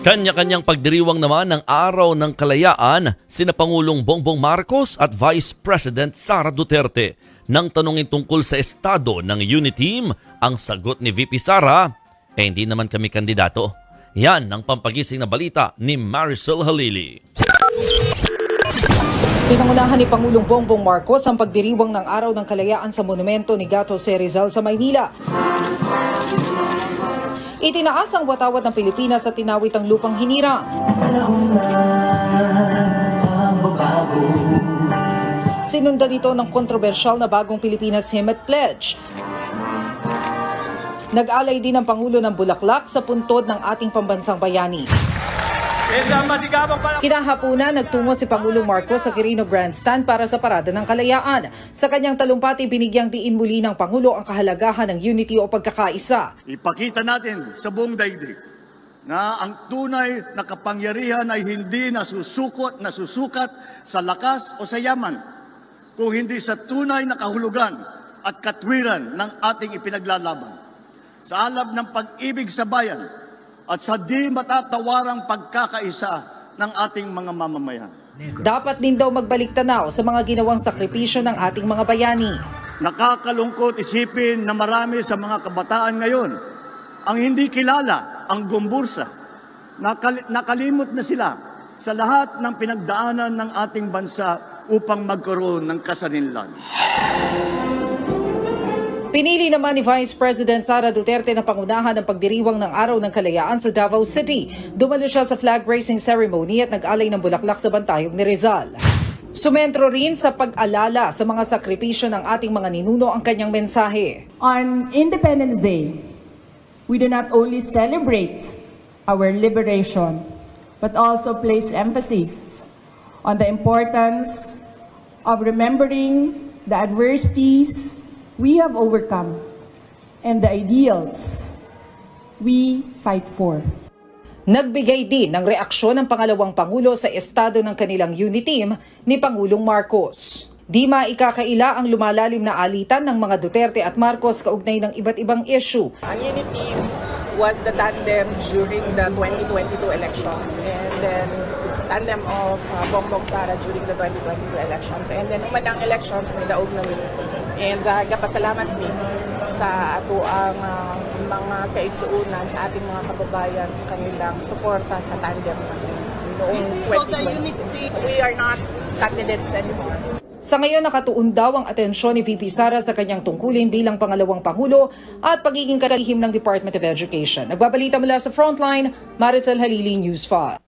Kanya-kanyang pagdiriwang naman ng Araw ng Kalayaan sina Pangulong Bongbong Marcos at Vice President Sara Duterte. Nang tanungin tungkol sa estado ng Uniteam, ang sagot ni VP Sara, hindi naman kami kandidato. Yan ang pampagising na balita ni Marisol Halili. Pinangunahan ni Pangulong Bongbong Marcos ang pagdiriwang ng Araw ng Kalayaan sa monumento ni Gato C. Rizal sa Maynila. Itinaas ang watawat ng Pilipinas at tinawit ang lupang hinirang. Sinundan ito ng kontrobersyal na bagong Pilipinas Hymn at Pledge. Nag-alay din ang Pangulo ng bulaklak sa puntod ng ating pambansang bayani. Kinahapunan, nagtungo si Pangulong Marcos sa Quirino Grandstand para sa Parada ng Kalayaan. Sa kanyang talumpati, binigyang diin muli ng Pangulo ang kahalagahan ng unity o pagkakaisa. Ipakita natin sa buong daigdig na ang tunay na kapangyarihan ay hindi nasusukat sa lakas o sa yaman, kung hindi sa tunay na kahulugan at katwiran ng ating ipinaglalaban. Sa alab ng pag-ibig sa bayan, at sa di matatawarang pagkakaisa ng ating mga mamamayan. Dapat din daw magbalik tanaw sa mga ginawang sakripisyo ng ating mga bayani. Nakakalungkot isipin na marami sa mga kabataan ngayon ang hindi kilala ang Gumbursa. Nakalimot na sila sa lahat ng pinagdaanan ng ating bansa upang magkaroon ng kasaninlan. Pinili naman ni Vice President Sara Duterte na pangunahan ang pagdiriwang ng Araw ng Kalayaan sa Davao City. Dumalo siya sa flag raising ceremony at nag-alay ng bulaklak sa bantayog ni Rizal. Sumentro rin sa pag-alala sa mga sakripisyo ng ating mga ninuno ang kanyang mensahe. On Independence Day, we do not only celebrate our liberation, but also place emphasis on the importance of remembering the adversities we have overcome and the ideals we fight for. Nagbigay din ng reaksyon ng pangalawang Pangulo sa estado ng kanilang Uniteam ni Pangulong Marcos. Di maikakaila ang lumalalim na alitan ng mga Duterte at Marcos kaugnay ng iba't ibang issue. Ang Uniteam was the tandem during the 2022 elections, and then tandem of Bongbong Sara during the 2022 elections, and then umanang elections nilaog namin. And kapasalamat din sa ato ang mga kaigsuunan sa ating mga kababayan sa kanilang suporta sa tandem noong 2020. We are not candidates anymore. Sa ngayon, nakatuon daw ang atensyon ni VP Sara sa kanyang tungkulin bilang pangalawang Pangulo at pagiging kalihim ng Department of Education. Nagbabalita mula sa Frontline, Marisol Halili, News 5.